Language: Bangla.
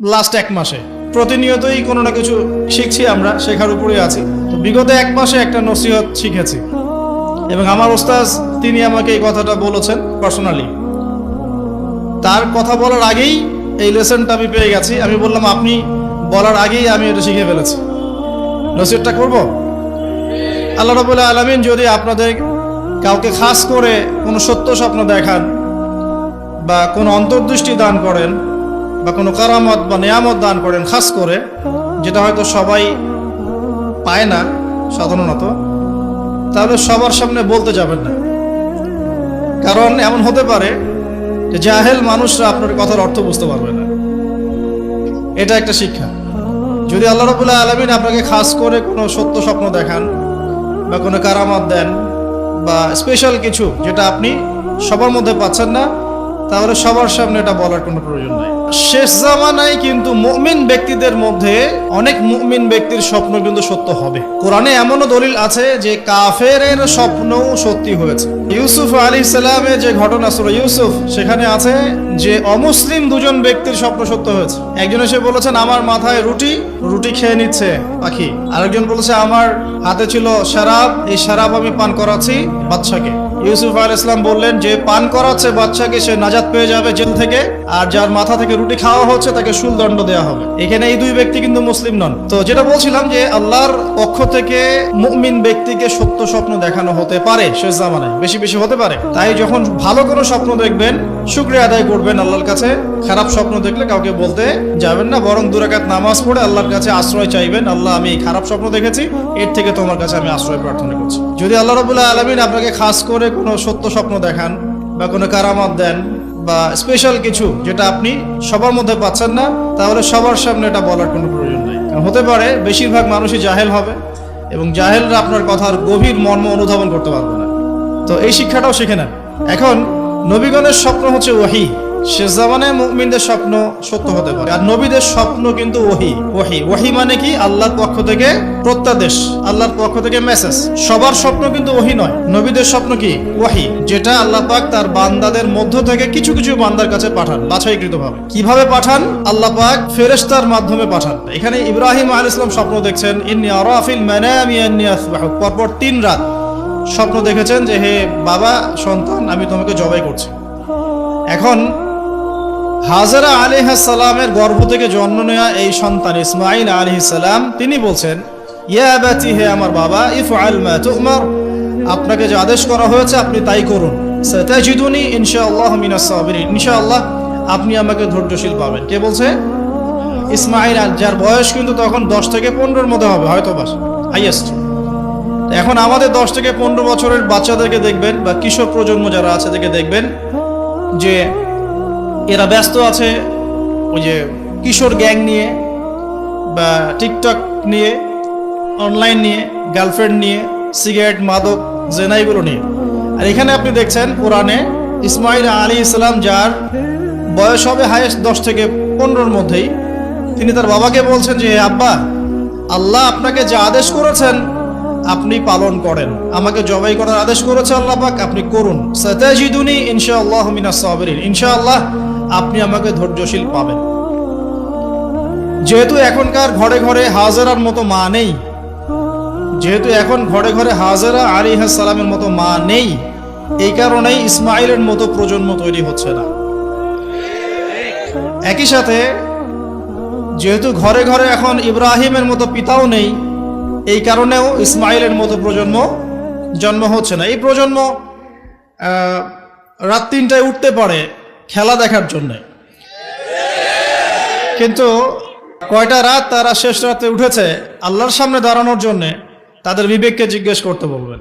লাস্ট 1 মাসে প্রতিনিয়তই কোনো না কিছু শিখছি, আমরা শেখার উপরে আছি। তো বিগত 1 মাসে একটা নসিহত শিখেছি এবং আমার ওস্তাদ তিনি আমাকে এই কথাটা বলেছেন পার্সোনালি। তার কথা বলার আগেই এই লেসনটা আমি পেয়ে গেছি। আমি বললাম আপনি বলার আগেই আমি এটা শিখে ফেলেছি, নসিহতটা করব। আল্লাহ রাব্বুল আলামিন যদি আপনাদের কাউকে খাস করে কোনো সত্য স্বপ্ন দেখান বা কোনো অন্তর্দৃষ্টি দান করেন বা কোনো কারামত বা নিয়ামত দান করেন খাস করে, যেটা হয়তো সবাই পায় না সাধারণত, তাহলে সবার সামনে বলতে যাবেন না। কারণ এমন হতে পারে যে জাহেল মানুষরা আপনার কথার অর্থ বুঝতে পারবে না। এটা একটা শিক্ষা। যদি আল্লাহ রাব্বুল আলামিন আপনাকে খাস করে কোনো সত্য স্বপ্ন দেখান বা কোনো কারামত দেন বা স্পেশাল কিছু যেটা আপনি সবার মধ্যে পাচ্ছেন না, তাহলে সবার সামনে এটা বলার কোনো প্রয়োজন নাই। শেষ জামানায় কিন্তু মুমিন ব্যক্তিদের মধ্যে অনেক মুমিন ব্যক্তির স্বপ্ন কিন্তু সত্য হবে। কোরআনে এমনও দলিল আছে যে কাফেরের স্বপ্নও সত্যি হয়েছে। ইউসুফ আলাইহিস সালামের যে ঘটনা সূরা ইউসুফ, সেখানে আছে যে অমুসলিম 2 জন ব্যক্তির স্বপ্ন সত্য হয়েছে। একজন এসে বলেছেন আমার মাথায় রুটি খেয়ে নিচ্ছে পাখি। আরেকজন বলেছে আমার হাতে ছিল শরাব, এই শরাব আমি পান করাচ্ছি বাদশাকে। ইউসুফ আলাইহিস সালাম বললেন যে পান করাচ্ছে বাদশাকে সে নাজাত পেয়ে যাবে জেল থেকে, আর যার মাথা থেকে রুটি খাওয়া হচ্ছে তাকে শুলদণ্ড দেওয়া হবে। এখানে এই 2 ব্যক্তি কিন্তু মুসলিম নন। তো যেটা বলছিলাম যে আল্লাহর পক্ষ থেকে মুমিন ব্যক্তিকে সত্য স্বপ্ন দেখানো হতে পারে শেষ জামানায়, বেশি বেশি হতে পারে। তাই যখন ভালো কোনো স্বপ্ন দেখবেন শুকরিয়া আদায় করবেন আল্লাহর কাছে। খারাপ স্বপ্ন দেখলে কাউকে বলতে যাবেন না, বরং 2 রাকাত নামাজ পড়ে আল্লাহর কাছে আশ্রয় চাইবেন। আল্লাহ আমি খারাপ স্বপ্ন দেখেছি, এর থেকে তোমার কাছে আমি আশ্রয় প্রার্থনা করছি। যদি আল্লাহ রাব্বুল আলামিন আপনাকে খাস করে কোনো সত্য স্বপ্ন দেখান বা কোনো কারামত দেন বা স্পেশাল কিছু যেটা আপনি সবার মধ্যে পাচ্ছেন না, তাহলে সবার সামনে এটা বলার কোনো প্রয়োজন নেই। কারণ হতে পারে বেশিরভাগ মানুষই জাহেল হবে এবং জাহেলরা আপনার কথার গভীর মর্ম অনুধাবন করতে পারবে না। তো এই শিক্ষাটাও শিখে নেন। এখন নবীগণের স্বপ্ন হচ্ছে ওহী। শেষ জামানায় মুমিনদের স্বপ্ন সত্য হতে পারে, আর নবীদের স্বপ্ন কিন্তু ওহী মানে কি? আল্লাহর পক্ষ থেকে প্রত্যাদেশ, আল্লাহর পক্ষ থেকে মেসেজ। সবার স্বপ্ন কিন্তু ওহী নয়। নবীদের স্বপ্ন কি? ওহী, যেটা আল্লাহ পাক তার বান্দাদের মধ্য থেকে কিছু কিছু বান্দার কাছে পাঠান বাছাইকৃতভাবে। কিভাবে পাঠান? আল্লাহ পাক ফেরেশতার মাধ্যমে পাঠান। এখানে ইব্রাহিম আলাইহিস সালাম স্বপ্ন দেখছেন, ইন্নী আরা ফিল মানামি আন্নী আসবাহুক। পরপর 3 রাত স্বপ্ন দেখেছেন যে হে বাবা সন্তান, আমি তোমাকে জবাই করছি। এখন হাজেরা আলাইহিস সালামের গর্ভ থেকে জন্ম নেওয়া এই সন্তান ইসমাঈল আলাইহিস সালাম, তিনি বলছেন ইয়া আবাতি, হে আমার বাবা, ইফআল মা তু'মার, আপনাকে যে আদেশ করা হয়েছে আপনি তাই করুন। সাতাজিদুনি ইনশাআল্লাহ মিনাস সাবিরিন, ইনশাআল্লাহ আপনি আমাকে ধৈর্যশীল পাবেন। কে বলছে? ইসমাঈল, যার বয়স কিন্তু তখন 10 থেকে 15-এর মধ্যে হবে হয়তো বা হাইয়েস্ট। এখন আমাদের 10 থেকে 15 বছরের বাচ্চাদেরকে দেখবেন বা কিশোর প্রজন্ম যারা আছে তাদেরকে দেখবেন যে এরা ব্যস্ত আছে ওই যে কিশোর গ্যাং নিয়ে বা টিকটক নিয়ে, অনলাইন নিয়ে, গার্লফ্রেন্ড নিয়ে, সিগারেট, মাদক, জেনা, এগুলো নিয়ে। আর এখানে আপনি দেখছেন কোরআনে ইসমাঈল আলাইহিস সালাম, যার বয়স হবে হাইয়েস্ট 10 থেকে 15-এর মধ্যেই, তিনি তার বাবাকে বলছেন যে আব্বা, আল্লাহ আপনাকে যে আদেশ করেছেন আপনি পালন করেন, আমাকে জবাই করার আদেশ করেছে আল্লাহ পাক, আপনি করুন। সাতাজিদুনি ইনশাআল্লাহ মিনাস সাবিরিন, ইনশাআল্লাহ আপনি আমাকে ধৈর্যশীল পাবেন। যেহেতু এখনকার ঘরে ঘরে হাজেরার মতো মা নেই, যেহেতু এখন ঘরে ঘরে হাজেরা আলাইহিস সালামের মতো মা নেই, এই কারণেই ইসমাঈলের মতো প্রজন্ম তৈরি হচ্ছে না। একই সাথে যেহেতু ঘরে ঘরে এখন ইব্রাহিমের মতো পিতাও নেই, এই কারণেও ইসমাঈলের মতো প্রজন্ম জন্ম হচ্ছে না। এই প্রজন্ম রাত 3টায় উঠতে পারে খেলা দেখার জন্য, কিন্তু কয়টা রাত তারা শেষ রাতে উঠেছে আল্লাহর সামনে দাঁড়ানোর জন্য, তাদের বিবেককে জিজ্ঞেস করতে বলবেন।